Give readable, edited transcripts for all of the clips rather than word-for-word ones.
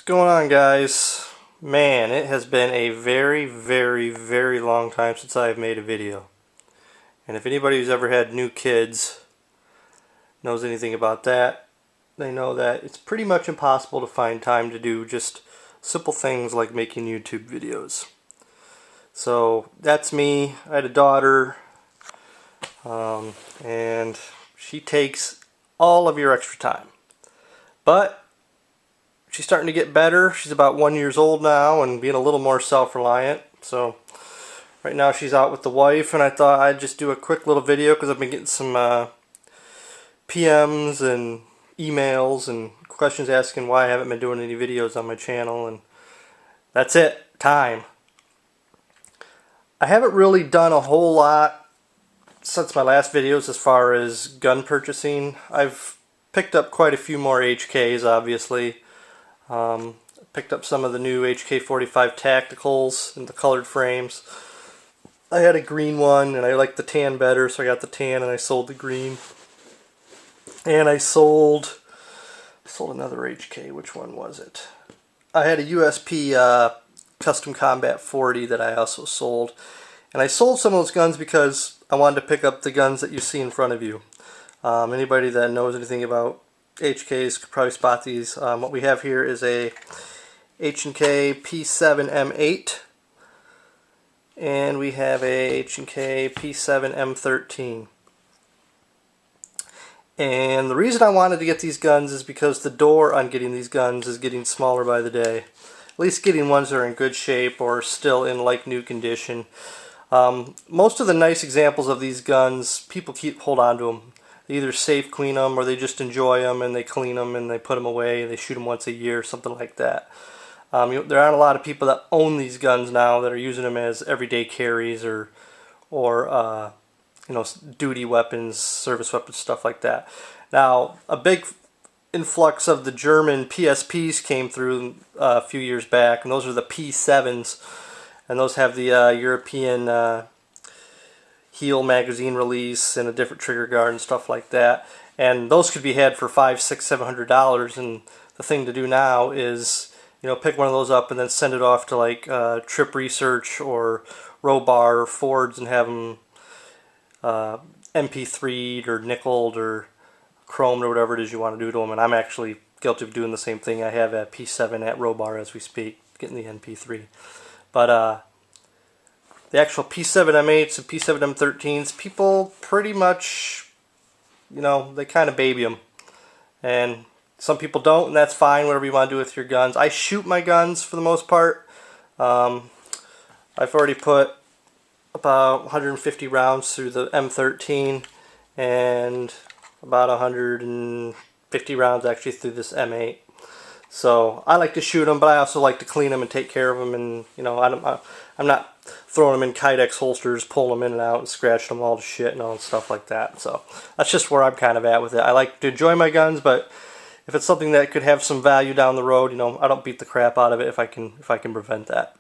Going on, guys? Man, it has been a very long time since I've made a video. And if anybody who's ever had new kids knows anything about that, they know that it's pretty much impossible to find time to do just simple things like making YouTube videos. So that's me. I had a daughter, and she takes all of your extra time. But she's starting to get better. She's about 1 year old now and being a little more self-reliant. So right now she's out with the wife, and I thought I'd just do a quick little video because I've been getting some PMs and emails and questions asking why I haven't been doing any videos on my channel, and that's it. Time. I haven't really done a whole lot since my last videos as far as gun purchasing. I've picked up quite a few more HKs, obviously. Picked up some of the new HK45 Tacticals in the colored frames. I had a green one and I liked the tan better, so I got the tan and I sold the green. And I sold another HK. Which one was it? I had a USP Custom Combat 40 that I also sold. And I sold some of those guns because I wanted to pick up the guns that you see in front of you. Anybody that knows anything about HKs could probably spot these. What we have here is a H&K P7M8, and we have a H&K P7M13. And the reason I wanted to get these guns is because the door on getting these guns is getting smaller by the day. At least getting ones that are in good shape or still in like new condition. Most of the nice examples of these guns, people hold on to them. They either safe clean them or they just enjoy them and they clean them and they put them away. They shoot them once a year, something like that. There aren't a lot of people that own these guns now that are using them as everyday carries or duty weapons, service weapons, stuff like that. Now, a big influx of the German PSPs came through a few years back, and those are the P7s, and those have the European heel magazine release and a different trigger guard and stuff like that, and those could be had for $500, $600, $700. And the thing to do now is, pick one of those up and then send it off to like Trip Research or Robar or Ford's and have them MP3'd or nickeled or chromed or whatever it is you want to do to them. And I'm actually guilty of doing the same thing. I have a P7 at Robar as we speak, getting the MP3. But the actual P7M8s and P7M13s, people pretty much, they kind of baby them. And some people don't, and that's fine, whatever you want to do with your guns. I shoot my guns for the most part. I've already put about 150 rounds through the M13 and about 150 rounds actually through this M8. So I like to shoot them, but I also like to clean them and take care of them. And I'm not throwing them in Kydex holsters, pulling them in and out, and scratching them all to shit and all that stuff like that. So that's just where I'm kind of at with it. I like to enjoy my guns, but if it's something that could have some value down the road, I don't beat the crap out of it if I can prevent that.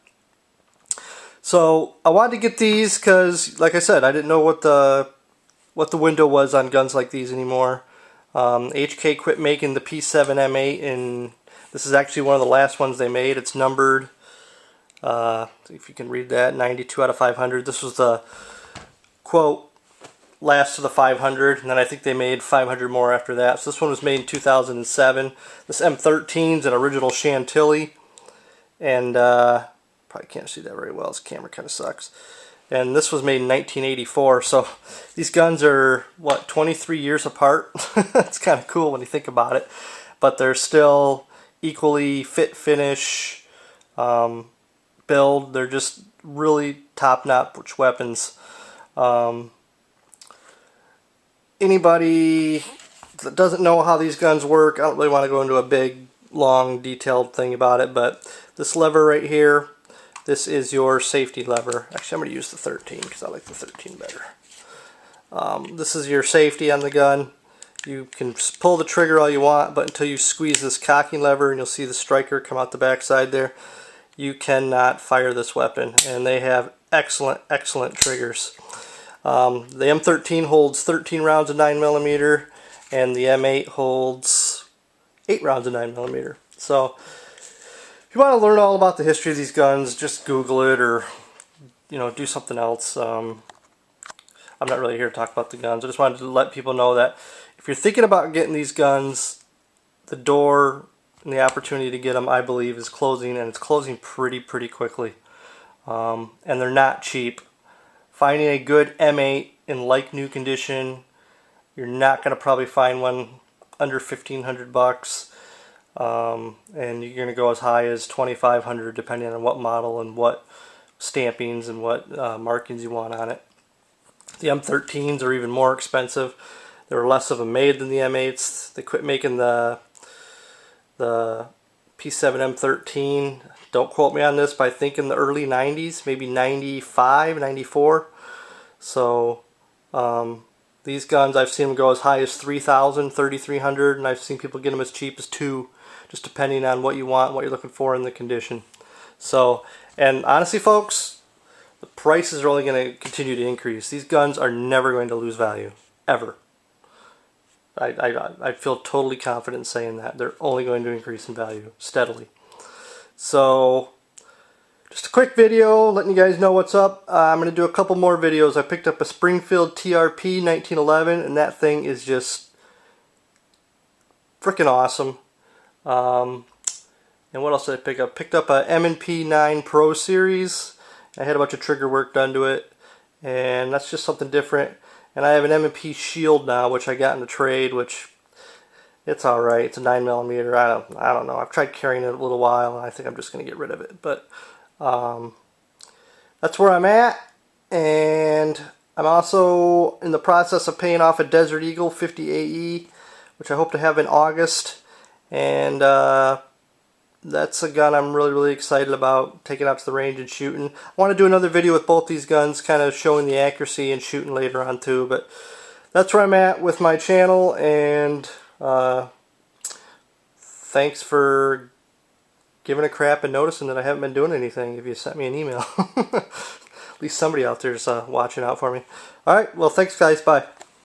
So I wanted to get these because, like I said, I didn't know what the window was on guns like these anymore. HK quit making the P7M8, and this is actually one of the last ones they made. It's numbered, if you can read that, 92 out of 500. This was the, quote, last of the 500, and then I think they made 500 more after that. So this one was made in 2007. This M13 is an original Chantilly, and probably can't see that very well. This camera kind of sucks. And this was made in 1984, so these guns are, what, 23 years apart? It's kind of cool when you think about it. But they're still equally fit, finish, build. They're just really top-notch weapons. Anybody that doesn't know how these guns work, I don't really want to go into a big, long, detailed thing about it, but this lever right here, this is your safety lever. Actually, I'm going to use the 13 because I like the 13 better. This is your safety on the gun. You can pull the trigger all you want, but until you squeeze this cocking lever, and you'll see the striker come out the backside there, you cannot fire this weapon. And they have excellent triggers. The M13 holds 13 rounds of 9mm, and the M8 holds 8 rounds of 9mm. So you want to learn all about the history of these guns, just Google it, or do something else. I'm not really here to talk about the guns. I just wanted to let people know that if you're thinking about getting these guns, the door and the opportunity to get them, I believe, is closing, and it's closing pretty quickly. And they're not cheap. Finding a good M8 in like new condition, you're not going to probably find one under $1,500, and you're going to go as high as $2,500 depending on what model and what stampings and what markings you want on it. The M13s are even more expensive. There were less of them made than the M8s. They quit making the P7M13. Don't quote me on this, but I think in the early 90s, maybe 95, 94. So these guns, I've seen them go as high as $3,000, $3,300, and I've seen people get them as cheap as $2,000, just depending on what you want, what you're looking for in the condition. So, and honestly, folks, the prices are only going to continue to increase. These guns are never going to lose value, ever. I feel totally confident in saying that. They're only going to increase in value steadily. So, just a quick video letting you guys know what's up. I'm going to do a couple more videos. I picked up a Springfield TRP 1911, and that thing is just freaking awesome. And what else did I pick up? Picked up a M&P 9 Pro Series. I had a bunch of trigger work done to it, and that's just something different. And I have an M&P Shield now, which I got in the trade, which it's alright. It's a 9mm. I don't know. I've tried carrying it a little while, and I think I'm just going to get rid of it. But that's where I'm at. And I'm also in the process of paying off a Desert Eagle 50 AE, which I hope to have in August. And that's a gun I'm really excited about taking out to the range and shooting. I want to do another video with both these guns, kind of showing the accuracy and shooting later on too. But that's where I'm at with my channel, and thanks for giving a crap and noticing that I haven't been doing anything if you sent me an email. At least somebody out there is watching out for me. Alright, well, thanks guys, bye.